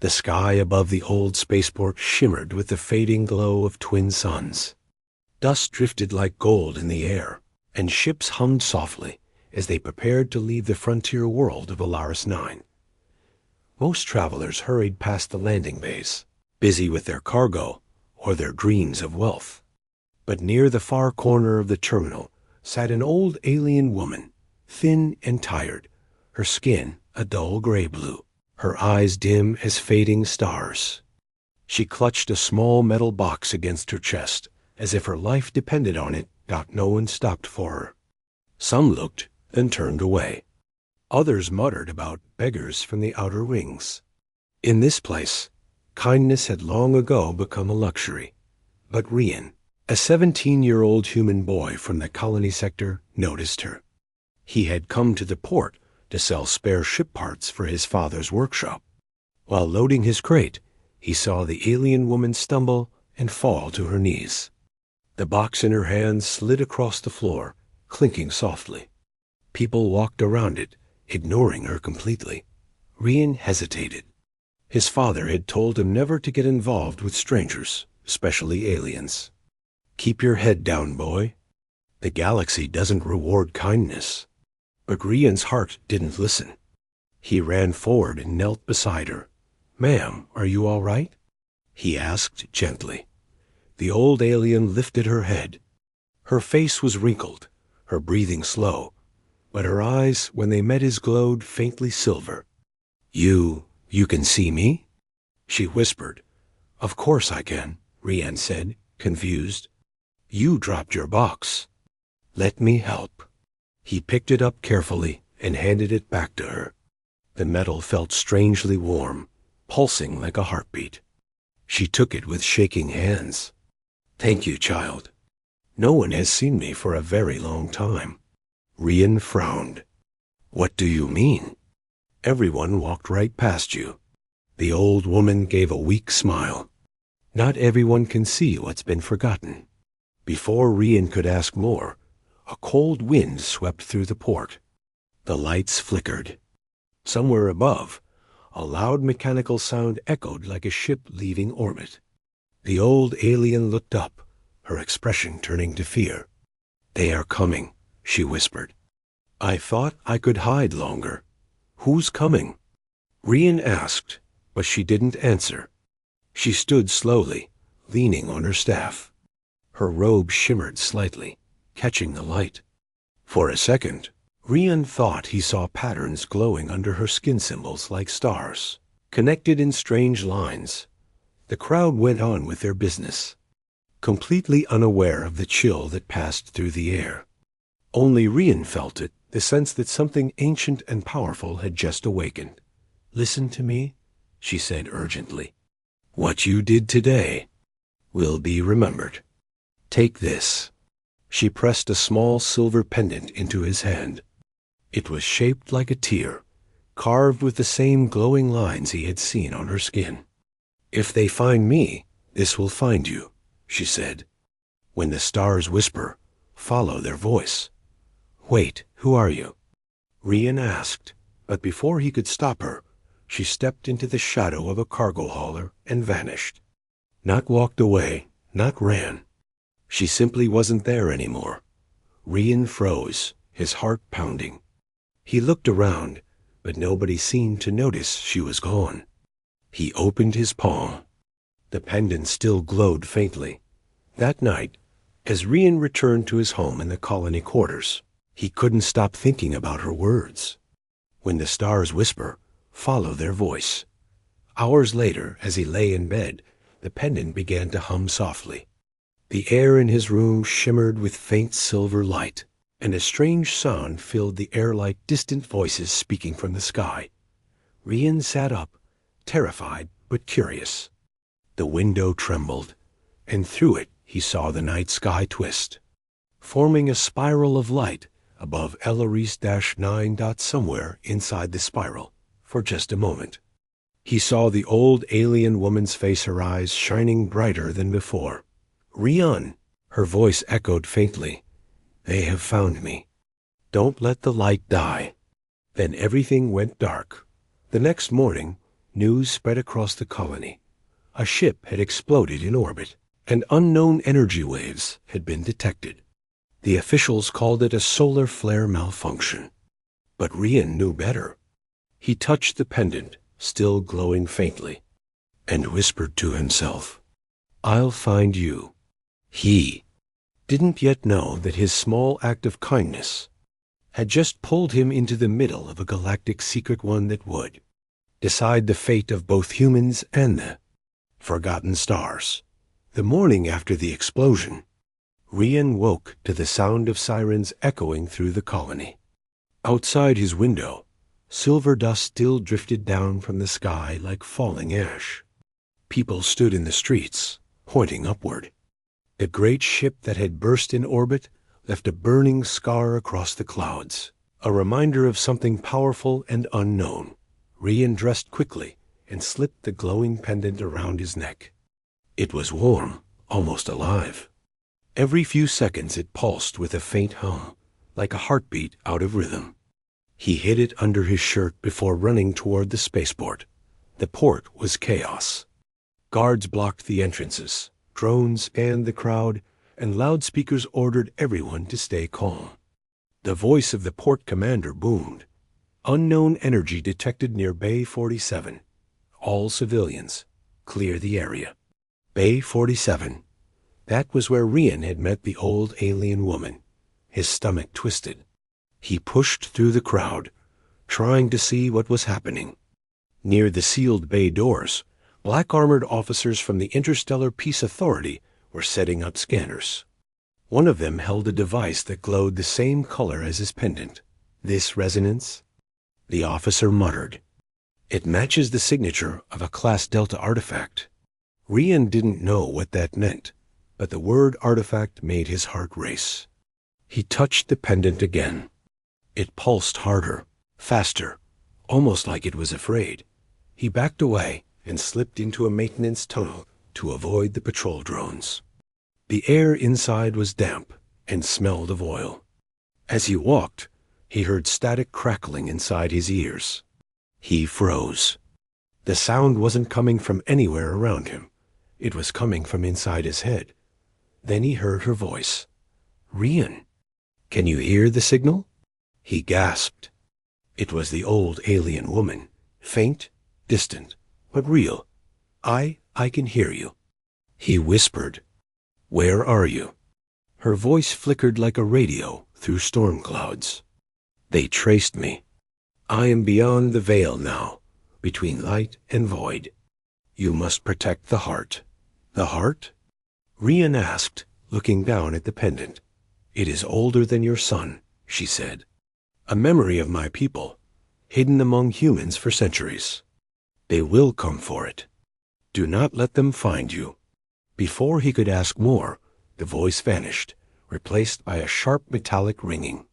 The sky above the old spaceport shimmered with the fading glow of twin suns. Dust drifted like gold in the air, and ships hummed softly as they prepared to leave the frontier world of Alaris 9. Most travelers hurried past the landing bays, busy with their cargo or their dreams of wealth. But near the far corner of the terminal sat an old alien woman, thin and tired, her skin a dull gray-blue, her eyes dim as fading stars. She clutched a small metal box against her chest, as if her life depended on it. No one stopped for her. Some looked and turned away. Others muttered about beggars from the outer rings. In this place, kindness had long ago become a luxury. But Rian, a 17-year-old human boy from the colony sector, noticed her. He had come to the port to sell spare ship parts for his father's workshop. While loading his crate, he saw the alien woman stumble and fall to her knees. The box in her hand slid across the floor, clinking softly. People walked around it, ignoring her completely. Rian hesitated. His father had told him never to get involved with strangers, especially aliens. "Keep your head down, boy. The galaxy doesn't reward kindness." But Rian's heart didn't listen. He ran forward and knelt beside her. "Ma'am, are you all right?" he asked gently. The old alien lifted her head. Her face was wrinkled, her breathing slow, but her eyes, when they met his, glowed faintly silver. You can see me?" she whispered. "Of course I can," Rian said, confused. "You dropped your box. Let me help." He picked it up carefully and handed it back to her. The metal felt strangely warm, pulsing like a heartbeat. She took it with shaking hands. "Thank you, child. No one has seen me for a very long time." Rian frowned. "What do you mean?" "Everyone walked right past you." The old woman gave a weak smile. "Not everyone can see what's been forgotten." Before Rian could ask more, a cold wind swept through the port. The lights flickered. Somewhere above, a loud mechanical sound echoed like a ship leaving orbit. The old alien looked up, her expression turning to fear. "They are coming," she whispered. "I thought I could hide longer. Who's coming?" Rian asked, but she didn't answer. She stood slowly, leaning on her staff. Her robe shimmered slightly, catching the light. For a second, Rian thought he saw patterns glowing under her skin symbols like stars, connected in strange lines. The crowd went on with their business, completely unaware of the chill that passed through the air. Only Rian felt it, the sense that something ancient and powerful had just awakened. "Listen to me," she said urgently. "What you did today will be remembered. Take this." She pressed a small silver pendant into his hand. It was shaped like a tear, carved with the same glowing lines he had seen on her skin. "If they find me, this will find you," she said. "When the stars whisper, follow their voice." "Wait, who are you?" Rian asked, but before he could stop her, she stepped into the shadow of a cargo hauler and vanished. Not walked away, not ran. She simply wasn't there anymore. Rian froze, his heart pounding. He looked around, but nobody seemed to notice she was gone. He opened his palm. The pendant still glowed faintly. That night, as Rian returned to his home in the colony quarters, he couldn't stop thinking about her words. When the stars whisper, follow their voice. Hours later, as he lay in bed, the pendant began to hum softly. The air in his room shimmered with faint silver light, and a strange sound filled the air like distant voices speaking from the sky. Rian sat up, terrified but curious. The window trembled, and through it he saw the night sky twist, forming a spiral of light above Alaris-9. Somewhere inside the spiral, for just a moment, he saw the old alien woman's face, her eyes shining brighter than before. "Rian," her voice echoed faintly. "They have found me. Don't let the light die." Then everything went dark. The next morning, News spread across the colony. A ship had exploded in orbit, and unknown energy waves had been detected. The officials called it a solar flare malfunction. But Rian knew better. He touched the pendant, still glowing faintly, and whispered to himself, "I'll find you." He didn't yet know that his small act of kindness had just pulled him into the middle of a galactic secret one that would decide the fate of both humans and the forgotten stars. The morning after the explosion, Rian woke to the sound of sirens echoing through the colony. Outside his window, silver dust still drifted down from the sky like falling ash. People stood in the streets, pointing upward. The great ship that had burst in orbit left a burning scar across the clouds, a reminder of something powerful and unknown. Rian dressed quickly and slipped the glowing pendant around his neck. It was warm, almost alive. Every few seconds it pulsed with a faint hum, like a heartbeat out of rhythm. He hid it under his shirt before running toward the spaceport. The port was chaos. Guards blocked the entrances, drones scanned the crowd, and loudspeakers ordered everyone to stay calm. The voice of the port commander boomed. "Unknown energy detected near Bay 47. All civilians, clear the area." Bay 47. That was where Rian had met the old alien woman. His stomach twisted. He pushed through the crowd, trying to see what was happening. Near the sealed bay doors, black-armored officers from the Interstellar Peace Authority were setting up scanners. One of them held a device that glowed the same color as his pendant. "This resonance?" The officer muttered. "It matches the signature of a Class Delta artifact." Rian didn't know what that meant, but the word artifact made his heart race. He touched the pendant again. It pulsed harder, faster, almost like it was afraid. He backed away and slipped into a maintenance tunnel to avoid the patrol drones. The air inside was damp and smelled of oil. As he walked, he heard static crackling inside his ears. He froze. The sound wasn't coming from anywhere around him. It was coming from inside his head. Then he heard her voice. "Rian, can you hear the signal?" He gasped. It was the old alien woman, faint, distant, but real. I can hear you." He whispered, "Where are you?" Her voice flickered like a radio through storm clouds. "They traced me. I am beyond the veil now, between light and void. You must protect the heart." "The heart?" Rian asked, looking down at the pendant. "It is older than your son," she said. "A memory of my people, hidden among humans for centuries. They will come for it. Do not let them find you." Before he could ask more, the voice vanished, replaced by a sharp metallic ringing.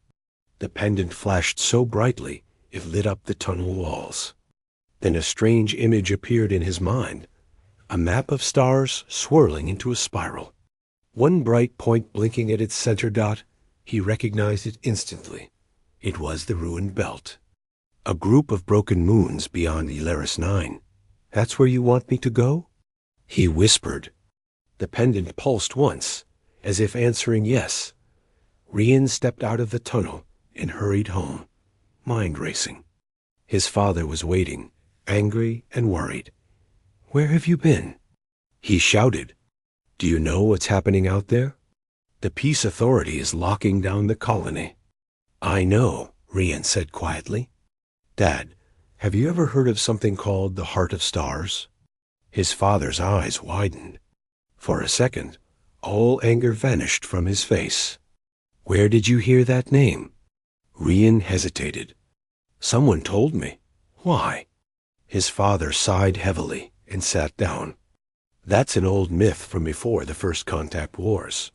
The pendant flashed so brightly it lit up the tunnel walls. Then a strange image appeared in his mind, a map of stars swirling into a spiral. One bright point blinking at its center dot, he recognized it instantly. It was the ruined belt. A group of broken moons beyond Elaris 9. "That's where you want me to go?" He whispered. The pendant pulsed once, as if answering yes. Rian stepped out of the tunnel and hurried home, mind racing. His father was waiting, angry and worried. "Where have you been?" He shouted. "Do you know what's happening out there? The Peace Authority is locking down the colony." "I know," Rian said quietly. "Dad, have you ever heard of something called the Heart of Stars?" His father's eyes widened. For a second, all anger vanished from his face. "Where did you hear that name?" Rian hesitated. "Someone told me." "Why?" His father sighed heavily and sat down. "That's an old myth from before the First Contact Wars.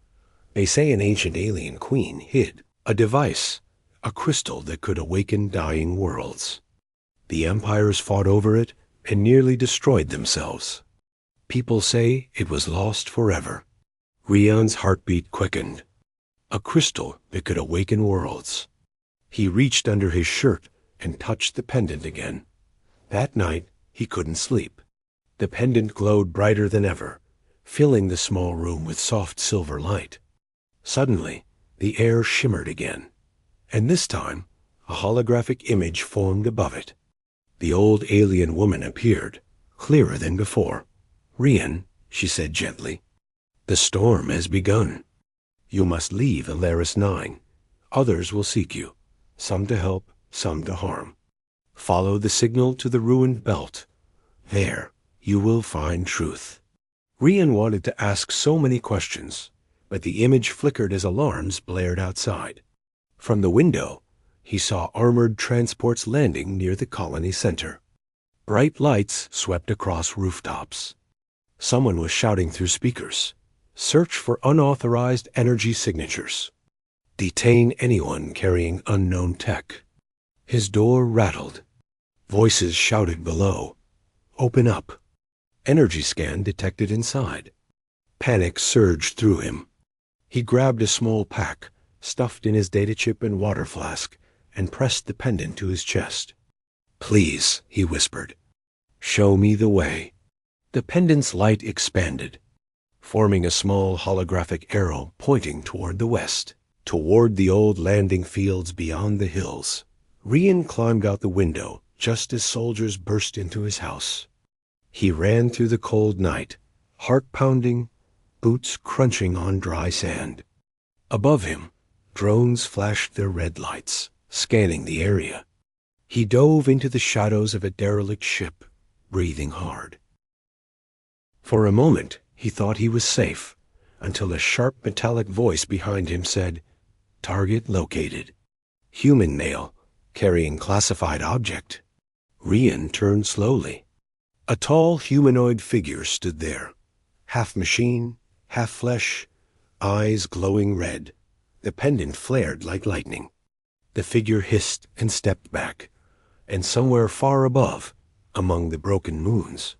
They say an ancient alien queen hid a device, a crystal that could awaken dying worlds. The empires fought over it and nearly destroyed themselves. People say it was lost forever." Rian's heartbeat quickened. A crystal that could awaken worlds. He reached under his shirt and touched the pendant again. That night, He couldn't sleep. The pendant glowed brighter than ever, filling the small room with soft silver light. Suddenly, the air shimmered again, and this time, a holographic image formed above it. The old alien woman appeared, clearer than before. "Rian," she said gently, "the storm has begun. You must leave Alaris 9. Others will seek you, some to help, some to harm. Follow the signal to the ruined belt. There, you will find truth." Rian wanted to ask so many questions, but the image flickered as alarms blared outside. From the window, he saw armored transports landing near the colony center. Bright lights swept across rooftops. Someone was shouting through speakers, "Search for unauthorized energy signatures. Detain anyone carrying unknown tech." His door rattled. Voices shouted below, "Open up." Energy scan detected inside. Panic surged through him. He grabbed a small pack, stuffed in his data chip and water flask, and pressed the pendant to his chest. "Please," he whispered, "show me the way." The pendant's light expanded, forming a small holographic arrow pointing toward the west, toward the old landing fields beyond the hills. Rian climbed out the window just as soldiers burst into his house. He ran through the cold night, heart pounding, boots crunching on dry sand. Above him, drones flashed their red lights, scanning the area. He dove into the shadows of a derelict ship, breathing hard. For a moment, he thought he was safe, until a sharp metallic voice behind him said, "Target located. Human male, carrying classified object." Rian turned slowly. A tall humanoid figure stood there, half machine, half flesh, eyes glowing red. The pendant flared like lightning. The figure hissed and stepped back, and somewhere far above, among the broken moons,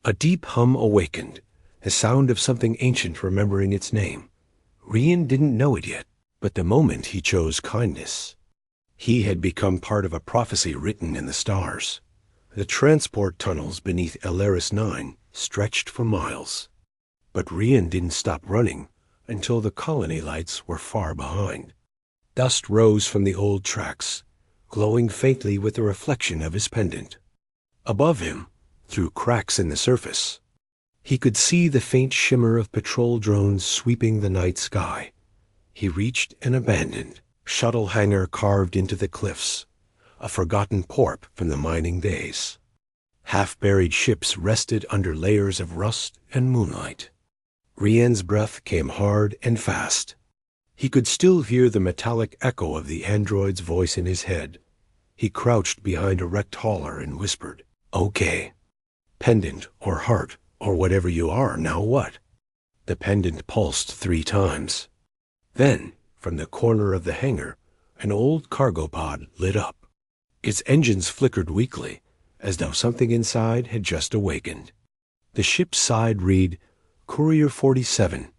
a deep hum awakened, a sound of something ancient remembering its name. Rian didn't know it yet, but the moment he chose kindness. He had become part of a prophecy written in the stars. The transport tunnels beneath Alaris 9 stretched for miles. But Rian didn't stop running until the colony lights were far behind. Dust rose from the old tracks, glowing faintly with the reflection of his pendant. Above him, through cracks in the surface, he could see the faint shimmer of patrol drones sweeping the night sky. He reached an abandoned shuttle hangar carved into the cliffs, a forgotten port from the mining days. Half-buried ships rested under layers of rust and moonlight. Rian's breath came hard and fast. He could still hear the metallic echo of the android's voice in his head. He crouched behind a wrecked hauler and whispered, "Okay. Pendant or heart or whatever you are, now what?" The pendant pulsed 3 times. Then, from the corner of the hangar, an old cargo pod lit up. Its engines flickered weakly, as though something inside had just awakened. The ship's side read, "Courier 47,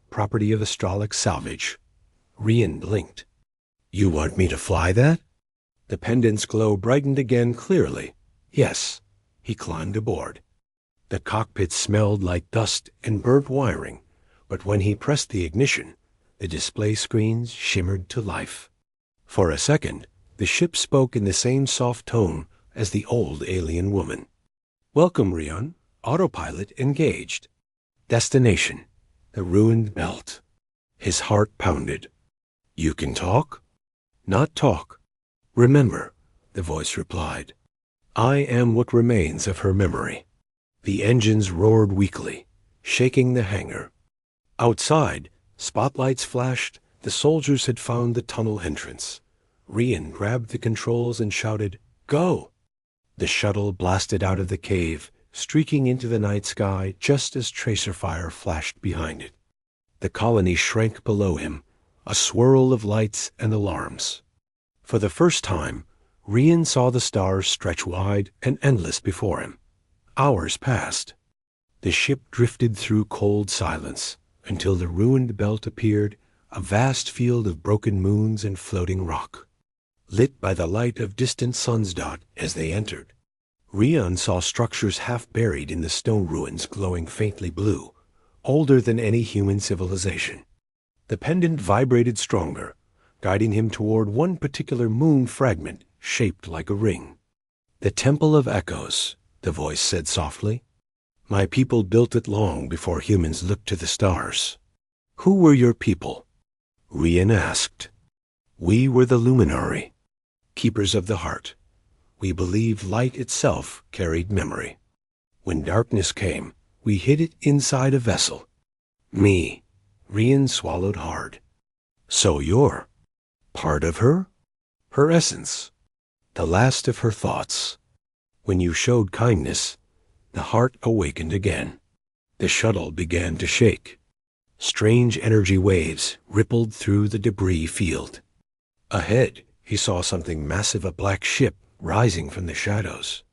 property of Astralic Salvage." Rian blinked. "You want me to fly that?" The pendant's glow brightened again clearly. Yes. He climbed aboard. The cockpit smelled like dust and burnt wiring, but when he pressed the ignition, the display screens shimmered to life. For a second, the ship spoke in the same soft tone as the old alien woman. "Welcome, Rian. Autopilot engaged. Destination, the ruined belt." His heart pounded. "You can talk?" "Not talk. Remember," the voice replied. "I am what remains of her memory." The engines roared weakly, shaking the hangar. Outside, spotlights flashed. The soldiers had found the tunnel entrance. Rian grabbed the controls and shouted, "Go!" The shuttle blasted out of the cave, streaking into the night sky just as tracer fire flashed behind it. The colony shrank below him, a swirl of lights and alarms. For the first time, Rian saw the stars stretch wide and endless before him. Hours passed. The ship drifted through cold silence until the ruined belt appeared, a vast field of broken moons and floating rock, lit by the light of distant suns dot as they entered. Rian saw structures half buried in the stone ruins glowing faintly blue, older than any human civilization. The pendant vibrated stronger, guiding him toward one particular moon fragment shaped like a ring. "The Temple of Echoes," the voice said softly. "My people built it long before humans looked to the stars." "Who were your people?" Rian asked. "We were the Luminari, keepers of the heart. We believed light itself carried memory. When darkness came, we hid it inside a vessel." "Me." Rian swallowed hard. "So you're part of her? Her essence, the last of her thoughts. When you showed kindness, the heart awakened again." The shuttle began to shake. Strange energy waves rippled through the debris field. Ahead, he saw something massive, a black ship rising from the shadows.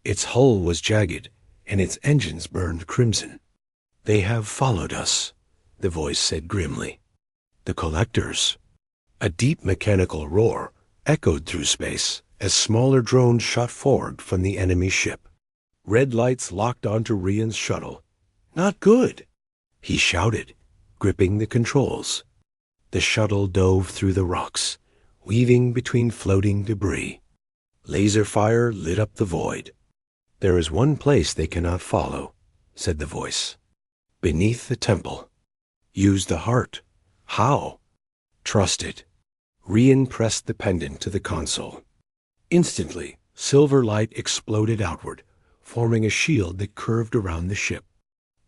Its hull was jagged, and its engines burned crimson. "They have followed us," the voice said grimly. "The collectors." A deep mechanical roar echoed through space as smaller drones shot forward from the enemy ship. Red lights locked onto Rian's shuttle. "Not good!" he shouted, gripping the controls. The shuttle dove through the rocks, weaving between floating debris. Laser fire lit up the void. "There is one place they cannot follow," said the voice. "Beneath the temple. Use the heart." "How?" "Trust it." Rian pressed the pendant to the console. Instantly, silver light exploded outward, forming a shield that curved around the ship.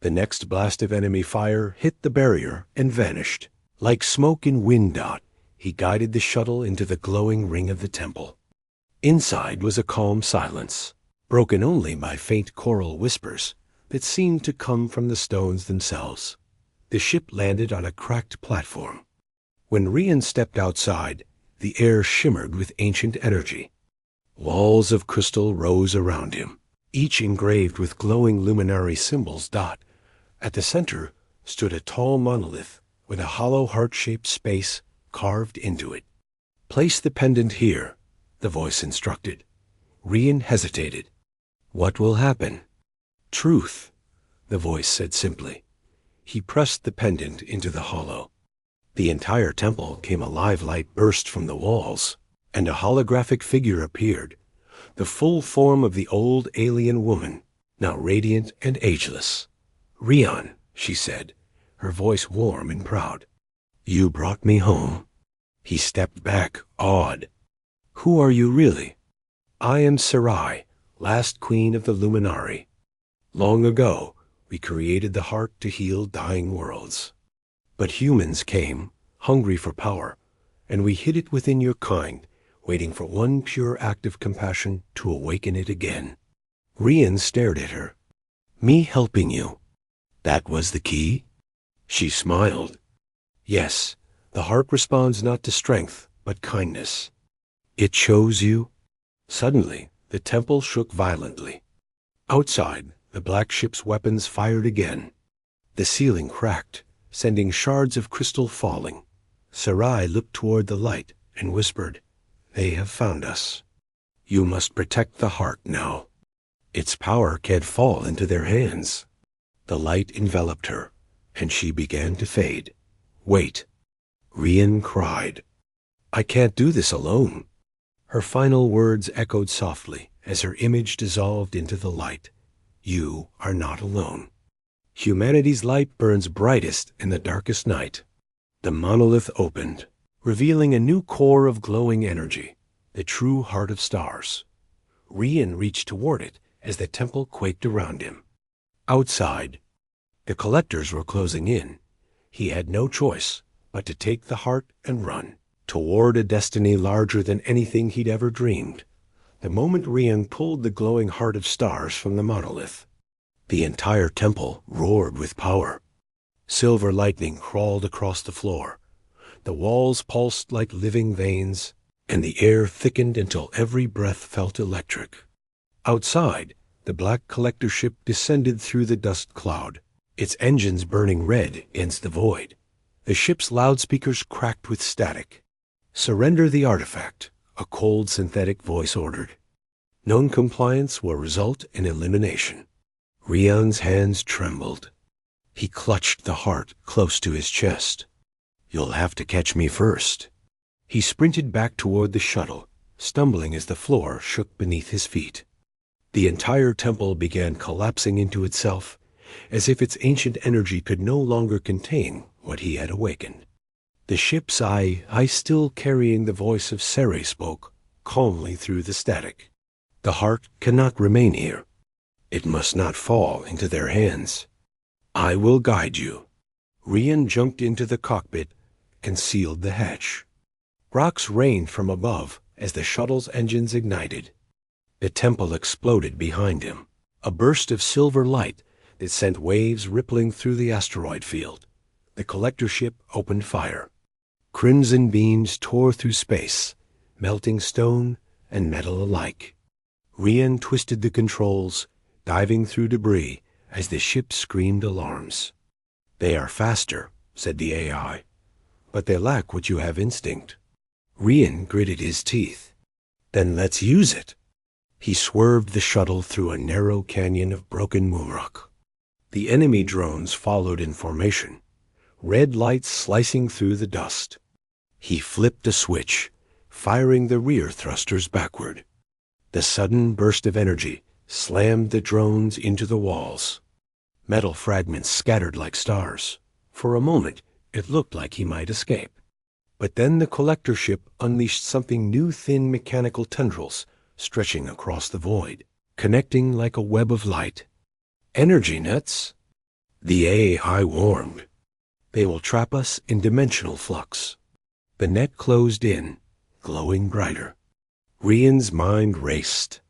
The next blast of enemy fire hit the barrier and vanished. Like smoke in wind dot, he guided the shuttle into the glowing ring of the temple. Inside was a calm silence, broken only by faint choral whispers that seemed to come from the stones themselves. The ship landed on a cracked platform. When Rian stepped outside, the air shimmered with ancient energy. Walls of crystal rose around him, each engraved with glowing luminary symbols. At the center stood a tall monolith with a hollow heart-shaped space carved into it. "Place the pendant here," the voice instructed. Rian hesitated. "What will happen?" "Truth," the voice said simply. He pressed the pendant into the hollow. The entire temple came alive. Light burst from the walls, and a holographic figure appeared, the full form of the old alien woman, now radiant and ageless. "Rian," she said, her voice warm and proud. "You brought me home." He stepped back, awed. "Who are you really?" "I am Sarai, last queen of the Luminari. Long ago, we created the heart to heal dying worlds. But humans came, hungry for power, and we hid it within your kind, waiting for one pure act of compassion to awaken it again." Rian stared at her. "Me helping you. That was the key?" She smiled. "Yes, the heart responds not to strength, but kindness. It chose you." Suddenly, the temple shook violently. Outside, the black ship's weapons fired again. The ceiling cracked, sending shards of crystal falling. Sarai looked toward the light and whispered, "They have found us. You must protect the heart now. Its power can't fall into their hands." The light enveloped her, and she began to fade. "Wait." Rian cried. "I can't do this alone." Her final words echoed softly as her image dissolved into the light. "You are not alone. Humanity's light burns brightest in the darkest night." The monolith opened, revealing a new core of glowing energy, the true heart of stars. Rian reached toward it as the temple quaked around him. Outside, the collectors were closing in. He had no choice but to take the heart and run toward a destiny larger than anything he'd ever dreamed. The moment Rian pulled the glowing heart of stars from the monolith, the entire temple roared with power. Silver lightning crawled across the floor. The walls pulsed like living veins, and the air thickened until every breath felt electric. Outside, the black collector ship descended through the dust cloud, its engines burning red against the void. The ship's loudspeakers cracked with static. "Surrender the artifact," a cold synthetic voice ordered. Non-compliance will result in elimination. Rian's hands trembled. He clutched the heart close to his chest. You'll have to catch me first. He sprinted back toward the shuttle, stumbling as the floor shook beneath his feet. The entire temple began collapsing into itself, as if its ancient energy could no longer contain what he had awakened. The ship's eye still carrying the voice of Sere, spoke calmly through the static. The heart cannot remain here. It must not fall into their hands. I will guide you. Rian jumped into the cockpit, concealed the hatch. Rocks rained from above as the shuttle's engines ignited. The temple exploded behind him, a burst of silver light that sent waves rippling through the asteroid field. The collector ship opened fire. Crimson beams tore through space, melting stone and metal alike. Rian twisted the controls, diving through debris as the ship screamed alarms. They are faster, said the AI, but they lack what you have instinct. Rian gritted his teeth. Then let's use it. He swerved the shuttle through a narrow canyon of broken moonrock. The enemy drones followed in formation, red lights slicing through the dust. He flipped a switch, firing the rear thrusters backward. The sudden burst of energy slammed the drones into the walls. Metal fragments scattered like stars. For a moment, it looked like he might escape. But then the collector ship unleashed something new, thin mechanical tendrils stretching across the void, connecting like a web of light. Energy nets? The AI warned. They will trap us in dimensional flux. The net closed in, glowing brighter. Rian's mind raced.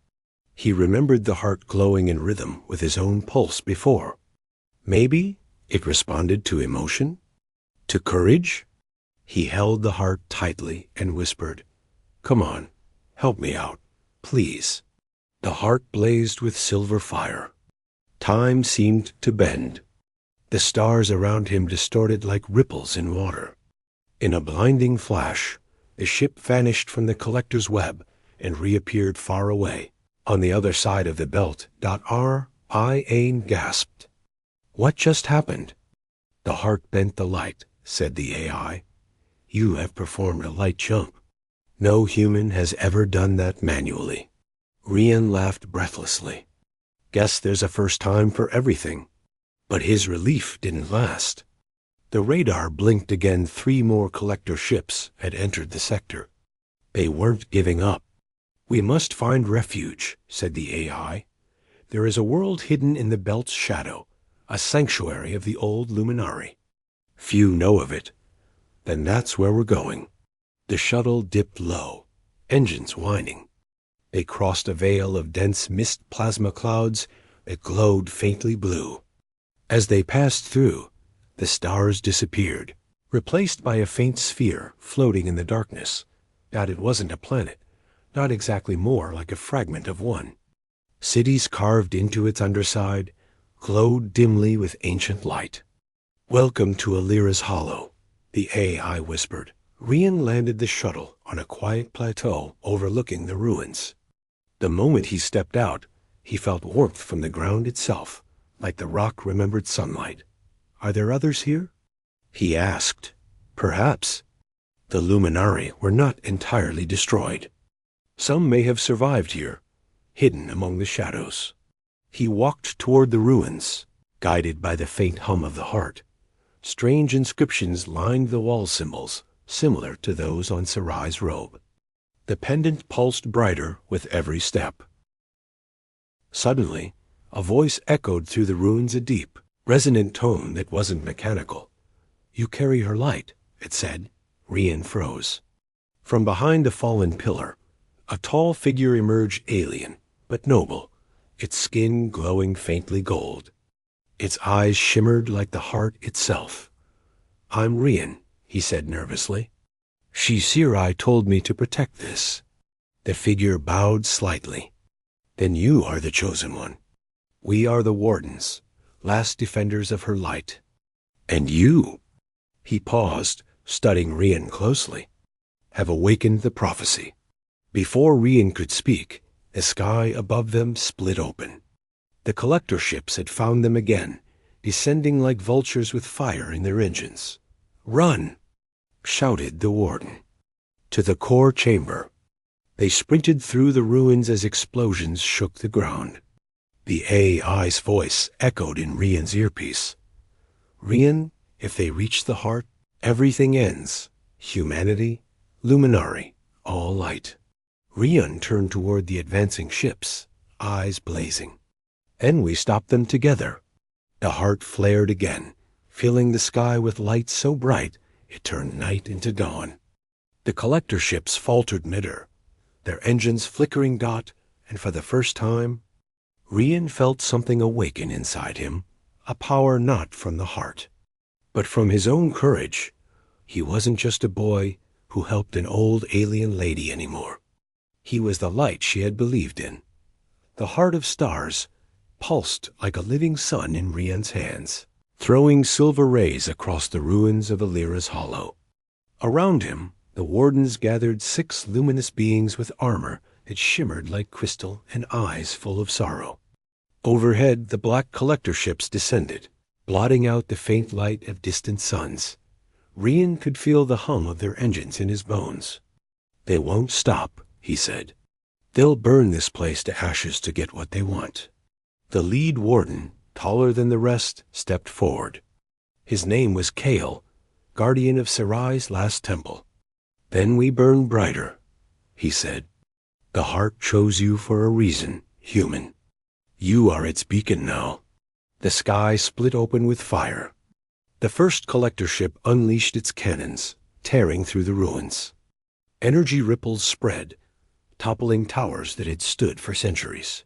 He remembered the heart glowing in rhythm with his own pulse before. Maybe it responded to emotion? To courage? He held the heart tightly and whispered, "Come on, help me out, please." The heart blazed with silver fire. Time seemed to bend. The stars around him distorted like ripples in water. In a blinding flash, the ship vanished from the collector's web and reappeared far away, on the other side of the belt. Rian gasped. What just happened? The heart bent the light, said the AI. You have performed a light jump. No human has ever done that manually. Rian laughed breathlessly. Guess there's a first time for everything. But his relief didn't last. The radar blinked again. 3 more collector ships had entered the sector. They weren't giving up. We must find refuge, said the AI. There is a world hidden in the belt's shadow, a sanctuary of the old Luminari. Few know of it. Then that's where we're going. The shuttle dipped low, engines whining. They crossed a veil of dense mist plasma clouds that glowed faintly blue. As they passed through, the stars disappeared, replaced by a faint sphere floating in the darkness. That it wasn't a planet, not exactly, more like a fragment of one. Cities carved into its underside glowed dimly with ancient light. Welcome to Alira's Hollow, the AI whispered. Rian landed the shuttle on a quiet plateau overlooking the ruins. The moment he stepped out, he felt warmth from the ground itself, like the rock-remembered sunlight. Are there others here? He asked. Perhaps. The Luminari were not entirely destroyed. Some may have survived here, hidden among the shadows. He walked toward the ruins, guided by the faint hum of the heart. Strange inscriptions lined the wall symbols, similar to those on Sarai's robe. The pendant pulsed brighter with every step. Suddenly, a voice echoed through the ruins, a deep, resonant tone that wasn't mechanical. You carry her light, it said. Rian froze. From behind a fallen pillar, a tall figure emerged, alien, but noble, its skin glowing faintly gold. Its eyes shimmered like the heart itself. I'm Rian, he said nervously. Sarai told me to protect this. The figure bowed slightly. Then you are the chosen one. We are the wardens, last defenders of her light. And you, he paused, studying Rian closely, have awakened the prophecy. Before Rian could speak, The sky above them split open. The collector ships had found them again, descending like vultures with fire in their engines. "Run!" shouted the warden. To the core chamber. They sprinted through the ruins as explosions shook the ground. The AI's voice echoed in Rian's earpiece. "Rian, if they reach the heart, everything ends. Humanity, Luminari, all light." Rian turned toward the advancing ships, eyes blazing. "And we stopped them together." The heart flared again, filling the sky with light so bright it turned night into dawn. The collector ships faltered midair, their engines flickering dot, and for the first time, Rian felt something awaken inside him, a power not from the heart, but from his own courage. He wasn't just a boy who helped an old alien lady anymore. He was the light she had believed in. The heart of stars pulsed like a living sun in Rian's hands, throwing silver rays across the ruins of Alira's hollow. Around him, the wardens gathered 6 luminous beings with armor that shimmered like crystal and eyes full of sorrow. Overhead, the black collector ships descended, blotting out the faint light of distant suns. Rian could feel the hum of their engines in his bones. "They won't stop," he said. "They'll burn this place to ashes to get what they want." The lead warden, taller than the rest, stepped forward. His name was Kale, guardian of Sarai's last temple. "Then we burn brighter," he said. "The heart chose you for a reason, human. You are its beacon now." The sky split open with fire. The first collector ship unleashed its cannons, tearing through the ruins. Energy ripples spread, toppling towers that had stood for centuries.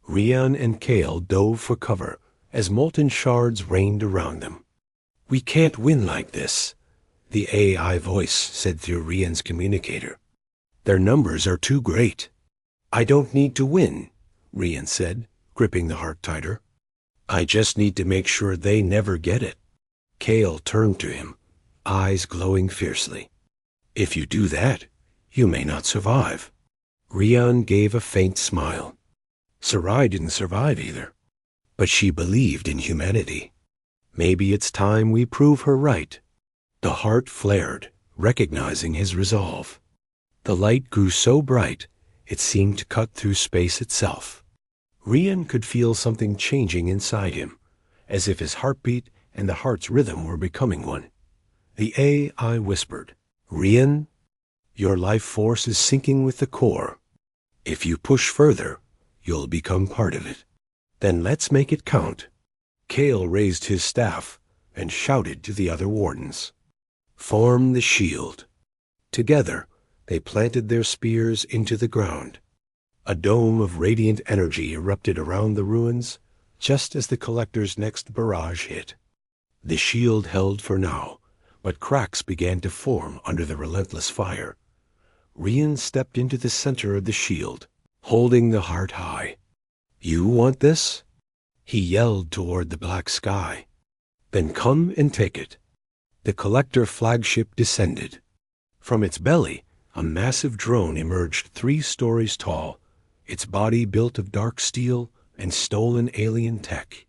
Rian and Kale dove for cover as molten shards rained around them. "We can't win like this," the AI voice said through Rian's communicator. "Their numbers are too great." "I don't need to win," Rian said, gripping the heart tighter. "I just need to make sure they never get it." Kale turned to him, eyes glowing fiercely. "If you do that, you may not survive." Rian gave a faint smile. Sarai didn't survive either, but she believed in humanity. Maybe it's time we prove her right. The heart flared, recognizing his resolve. The light grew so bright, it seemed to cut through space itself. Rian could feel something changing inside him, as if his heartbeat and the heart's rhythm were becoming one. The AI whispered, "Rian, your life force is sinking with the core. If you push further, you'll become part of it. Then let's make it count." Kale raised his staff and shouted to the other wardens, "Form the shield." Together, they planted their spears into the ground. A dome of radiant energy erupted around the ruins just as the collector's next barrage hit. The shield held for now, but cracks began to form under the relentless fire. Rian stepped into the center of the shield, holding the heart high. "You want this?" He yelled toward the black sky. "Then come and take it." The collector flagship descended. From its belly, a massive drone emerged 3 stories tall, its body built of dark steel and stolen alien tech.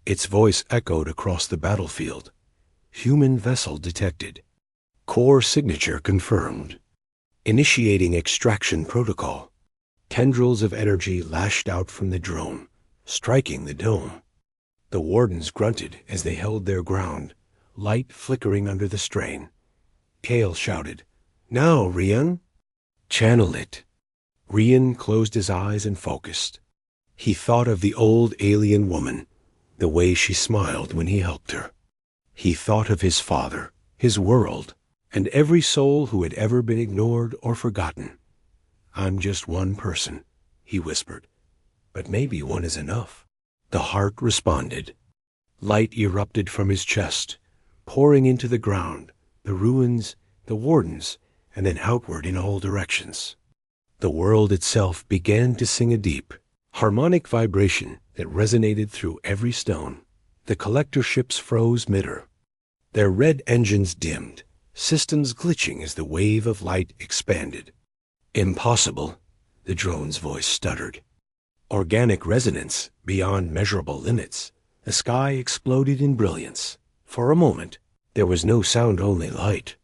Its voice echoed across the battlefield. "Human vessel detected. Core signature confirmed. Initiating extraction protocol." Tendrils of energy lashed out from the drone, striking the dome. The wardens grunted as they held their ground, light flickering under the strain. Kale shouted, "Now, Rian!" "Channel it." Rian closed his eyes and focused. He thought of the old alien woman, the way she smiled when he helped her. He thought of his father, his world, and every soul who had ever been ignored or forgotten. "I'm just one person," he whispered, "but maybe one is enough." The heart responded. Light erupted from his chest, pouring into the ground, the ruins, the wardens, and then outward in all directions. The world itself began to sing a deep, harmonic vibration that resonated through every stone. The collector ships froze midair. Their red engines dimmed, systems glitching as the wave of light expanded. "Impossible," the drone's voice stuttered. Organic resonance beyond measurable limits. The sky exploded in brilliance. For a moment, there was no sound, only light.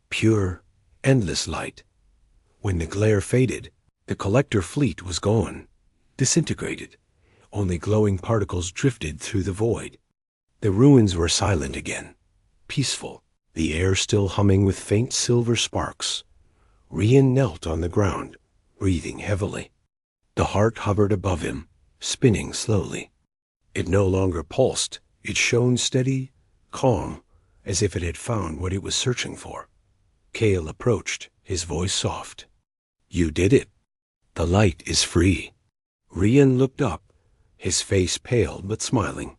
Pure, endless light. When the glare faded, the collector fleet was gone, disintegrated. Only glowing particles drifted through the void. The ruins were silent again, peaceful, the air still humming with faint silver sparks. Rian knelt on the ground, breathing heavily. The heart hovered above him, spinning slowly. It no longer pulsed. It shone steady, calm, as if it had found what it was searching for. Cale approached, his voice soft. "You did it. The light is free." Rian looked up, his face pale but smiling.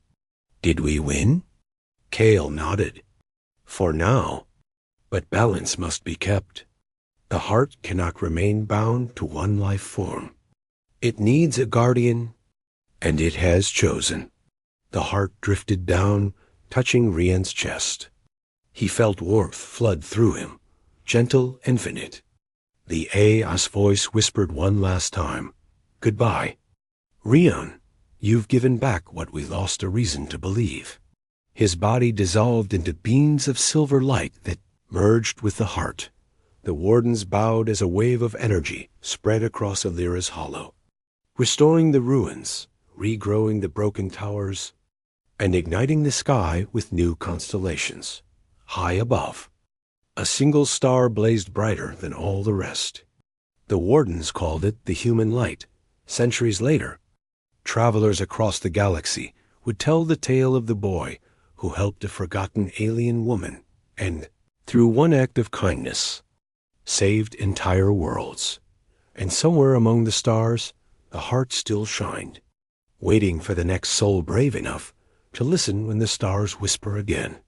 "Did we win?" Cale nodded. "For now. But balance must be kept. The heart cannot remain bound to one life form. It needs a guardian, and it has chosen." The heart drifted down, touching Rian's chest. He felt warmth flood through him, gentle, infinite. The A's voice whispered one last time, "Goodbye. Rian, you've given back what we lost a reason to believe." His body dissolved into beams of silver light that merged with the heart. The wardens bowed as a wave of energy spread across Alira's hollow, restoring the ruins, regrowing the broken towers, and igniting the sky with new constellations. High above, a single star blazed brighter than all the rest. The wardens called it the human light. Centuries later, travelers across the galaxy would tell the tale of the boy who helped a forgotten alien woman and, through one act of kindness, saved entire worlds. And somewhere among the stars, the heart still shined, waiting for the next soul brave enough to listen when the stars whisper again.